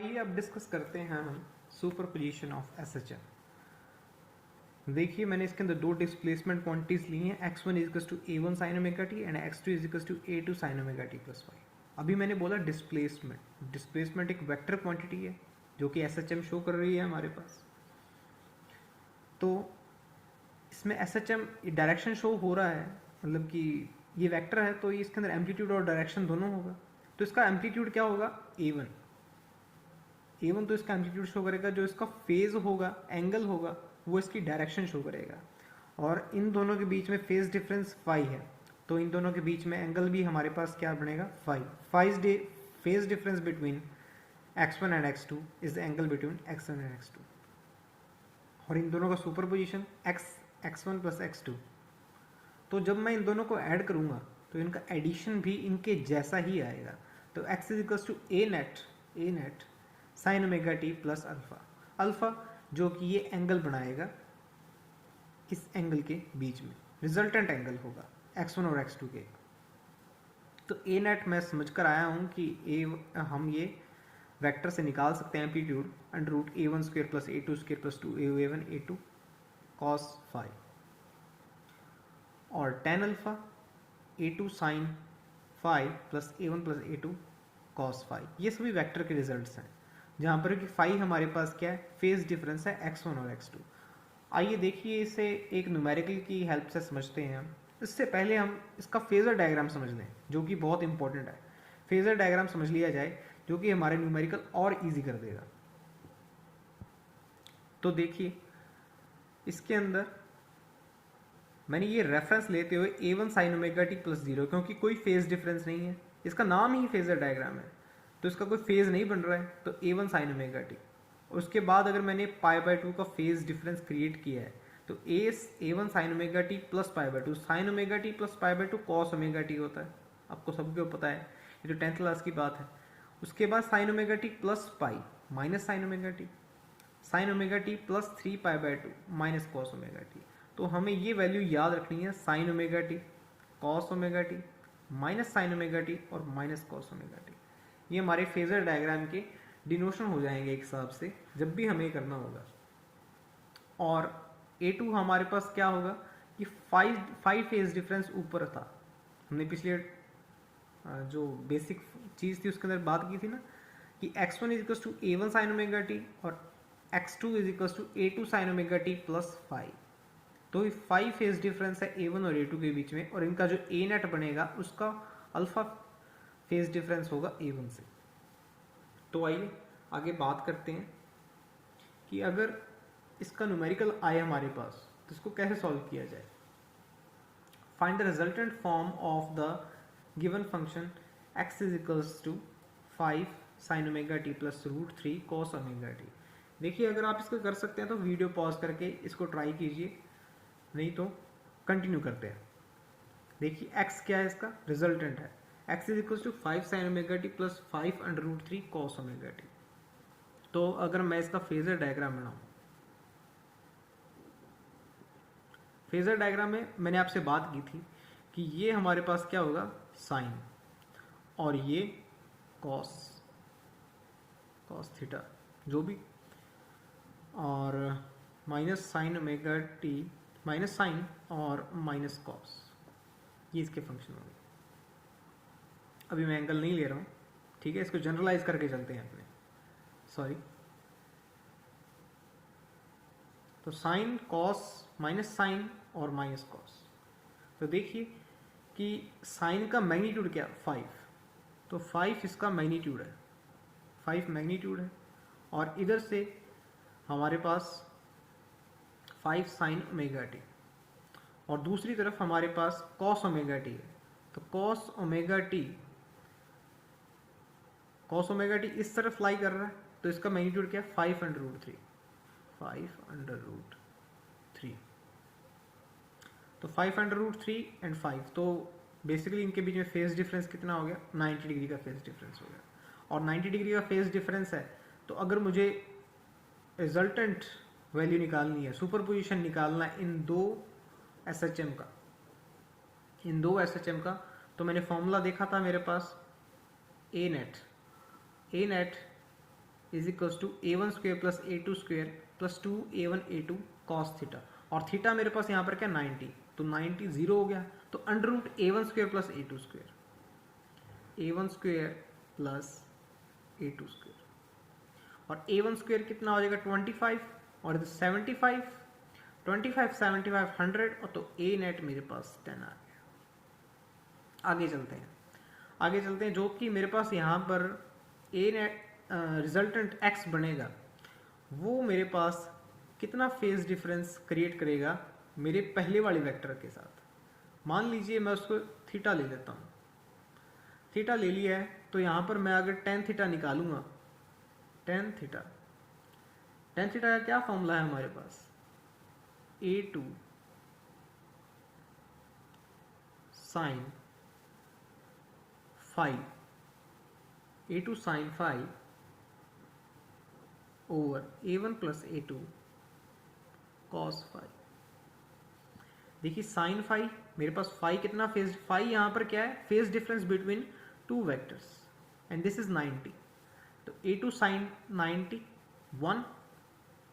आइए अब डिस्कस करते हैं हम सुपरपोजिशन ऑफ एसएचएम। देखिए मैंने इसके अंदर दो डिस्प्लेसमेंट क्वांटिटीज ली हैं, x1 is to a1 sine omega t and x2 is to a2 sine omega t plus y. अभी मैंने बोला डिस्प्लेसमेंट एक वेक्टर क्वांटिटी है जो कि एसएचएम शो कर रही है हमारे पास। तो इसमें एसएचएम डायरेक्शन शो हो रहा है, मतलब कि ये वेक्टर है तो इसके अंदर एम्पलीट्यूड और डायरेक्शन दोनों होगा। तो इसका एम्पलीट्यूड क्या होगा, a1। तो इसका एम्पलीट्यूड शो करेगा, जो इसका फेज होगा, एंगल होगा, वो इसकी डायरेक्शन शो करेगा। और इन दोनों के बीच में फेज डिफरेंस फाई है, तो इन दोनों के बीच में एंगल भी हमारे पास क्या बनेगा, phi. Phase difference between x1 and x2 is the angle between x1 and x2। और इन दोनों का सुपरपोजिशन x1 प्लस x2। तो जब मैं इन दोनों को ऐड करूंगा तो इनका एडिशन भी इनके जैसा ही आएगा। तो x is equal to a net sine omega t plus alpha. Alpha जो कि ये एंगल बनाएगा इस एंगल के बीच में, रिजल्टेंट एंगल होगा x1 और x2 के। तो ए नेट मैं समझ कर आया हूँ कि हम ये वेक्टर से निकाल सकते हैं amplitude under root a1 square plus a2 square plus 2a1 a2 cos phi, और tan alpha a2 sine phi plus a1 plus a2 cos phi. ये सभी वेक्टर के रिजल्ट्स हैं, जहाँ पर कि फाई हमारे पास क्या है, फेज डिफरेंस है x1 और x2। आइए देखिए इसे एक न्यूमेरिकल की हेल्प से समझते हैं हम। इससे पहले हम इसका फेजर डायग्राम समझ लें, जो कि बहुत इंपॉर्टेंट है। फेजर डायग्राम समझ लिया जाए जो कि हमारे न्यूमेरिकल और इजी कर देगा। तो देखिए इसके अंदर मैंने ये रेफरेंस लेते हुए a1 sine omega t plus 0, क्योंकि कोई फेज डिफरेंस नहीं है, इसका नाम ही फेजर डायग्राम है, तो इसका कोई फेज नहीं बन रहा है, तो a1 साइन ओमेगा टी। उसके बाद अगर मैंने पाई बाय 2 का फेज डिफरेंस क्रिएट किया है तो a1 sine omega t plus pi by 2, sign omega t plus pi by 2 cos omega T होता है, आपको सबको पता है, ये तो 10th क्लास की बात है। उसके बाद sign omega t plus pi minus sine omega T, sign omega t plus 3 pi by 2 minus cos omega t. तो हमें ये वैल्यू याद रखनी है, sign omega T, cos omega t, minus sine omega t और माइनस कॉस ओमेगा टी। ये हमारे phasor diagram के डिनोशन हो जाएंगे एक हिसाब से जब भी हमें करना होगा। और A2 हमारे पास क्या होगा कि फाइव फेज डिफरेंस ऊपर था, हमने पिछले जो बेसिक चीज़ थी उसके अंदर बात की थी ना कि x1 is equal to a1 sine omega t और x2 is equal to a2 sine omega t plus 5। तो ये 5 फेज डिफरेंस है a1 और a2 के बीच में, और इनका जो a नेट बनेगा उसका अल्फा फेज डिफरेंस होगा a1 से। तो आइए आगे बात करते हैं कि अगर इसका न्यूमेरिकल आए हमारे पास तो इसको कैसे सॉल्व किया जाए। Find the resultant form of the given function x is equals to 5 sine omega t plus root 3 cos omega t. देखिए अगर आप इसको कर सकते हैं तो वीडियो पॉज करके इसको ट्राई कीजिए, नहीं तो कंटिन्यू करते हैं। देखिए x क्या है, इसका रिजल्टेंट है x is equal to 5 sine omega t plus 5 under root 3 cos omega t. तो अगर मैं इसका फेजर डायग्राम बनाऊं, फेजर डायग्राम में मैंने आपसे बात की थी कि ये हमारे पास क्या होगा, साइन, और ये कॉस थीटा जो भी, और minus sine omega t, minus sine और माइनस कॉस, ये इसके फंक्शन होंगे। अभी मैं एंगल नहीं ले रहा हूँ, ठीक है, इसको जनरलाइज करके चलते हैं अपने, सॉरी। तो साइन कॉस माइनस साइन और माइनस कॉस। तो देखिए कि साइन का मैग्नीट्यूड क्या, 5, तो 5 इसका मैग्नीट्यूड है, 5 मैग्नीट्यूड है, और इधर से हमारे पास 5 साइन ओमेगा टी, और दूसरी तरफ हमारे पास कॉस ओमेगा टी है। तो कॉस ओमेगा टी इस तरफ लाई कर रहा है, तो इसका मैग्नीट्यूड क्या है, 5 अंडर रूट 3, 5 अंडर रूट 3। तो 5 अंडर रूट 3 एंड 5, तो बेसिकली इनके बीच में फेज डिफरेंस कितना हो गया, 90 डिग्री का फेज डिफरेंस हो गया। और 90 डिग्री का फेज डिफरेंस है, तो अगर मुझे रिजल्टेंट वैल्यू निकालनी है, सुपरपोजिशन निकालना है इन दो एसएचएम का, तो मैंने फॉर्मूला देखा था मेरे पास, A net is equals to a1 square plus a2 square plus 2a1 a2 cos theta, और थीटा मेरे पास यहाँ पर क्या 90, तो 90 जीरो हो गया, तो under root a1 square plus a2 square, a1 square plus a2 square, और a1 स्क्वेयर कितना हो जाएगा 25 और 75, 25 75 100, और तो a नेट मेरे पास 10 आ गया। आगे चलते हैं जो कि मेरे पास यहाँ पर a नेट रिजल्टेंट x बनेगा, वो मेरे पास कितना फेज डिफरेंस क्रिएट करेगा मेरे पहले वाले वेक्टर के साथ। मान लीजिए मैं उसको थीटा ले लेता हूँ, थीटा ले लिया है, तो यहाँ पर मैं अगर टेन थीटा निकालूंगा, टेन थीटा का क्या फॉर्मूला है हमारे पास, a2 sine five, a2 sine five over a1 plus a2 cos five. देखिए साइन फाइव मेरे पास फाइव कितना फेज, फाइव यहाँ पर क्या है phase difference between two vectors and this is 90, तो a2 साइन 90 1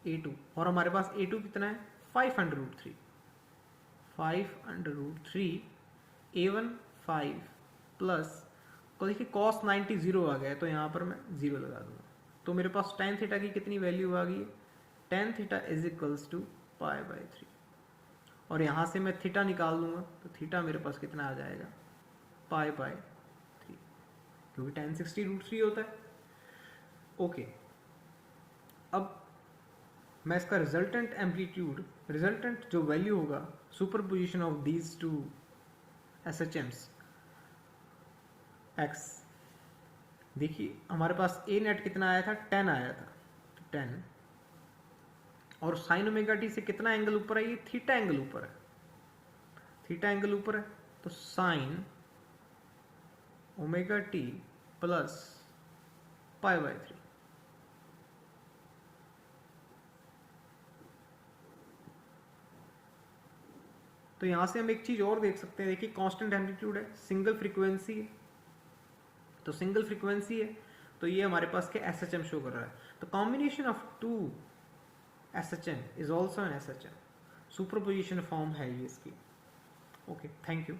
a2, और हमारे पास a2 कितना है 5 under root 3, 5 under root 3 a1 5 plus, तो देखिए कॉस 90 जीरो आ गया, तो यहाँ पर मैं जीरो लगा दूंगा, तो मेरे पास tan थीटा की कितनी वैल्यू आ गई, tan theta is equals to pi by 3, और यहाँ से मैं थीटा निकाल दूंगा, तो थीटा मेरे पास कितना आ जाएगा पाई बाई 3, क्योंकि tan 60 रूट 3 होता है। ओके, अब मैं इसका रिजल्टेंट एम्पलीट्यूड, रिजल्टेंट जो वैल्यू होगा superposition of these two SHMs x, देखिए हमारे पास a नेट कितना आया था 10 आया था, तो 10, और साइन ओमेगा टी से कितना एंगल ऊपर है, ये थीटा एंगल ऊपर है, थीटा एंगल ऊपर है, तो sign omega t plus pi by 3, तो यहां से हम एक चीज और देख सकते हैं, देखिए कांस्टेंट एम्पलीट्यूड है, सिंगल फ्रीक्वेंसी है, तो सिंगल फ्रीक्वेंसी है, तो ये हमारे पास के SHM शो कर रहा है, तो combination of two SHM is also an SHM, superposition form है ये इसकी। Okay, thank you.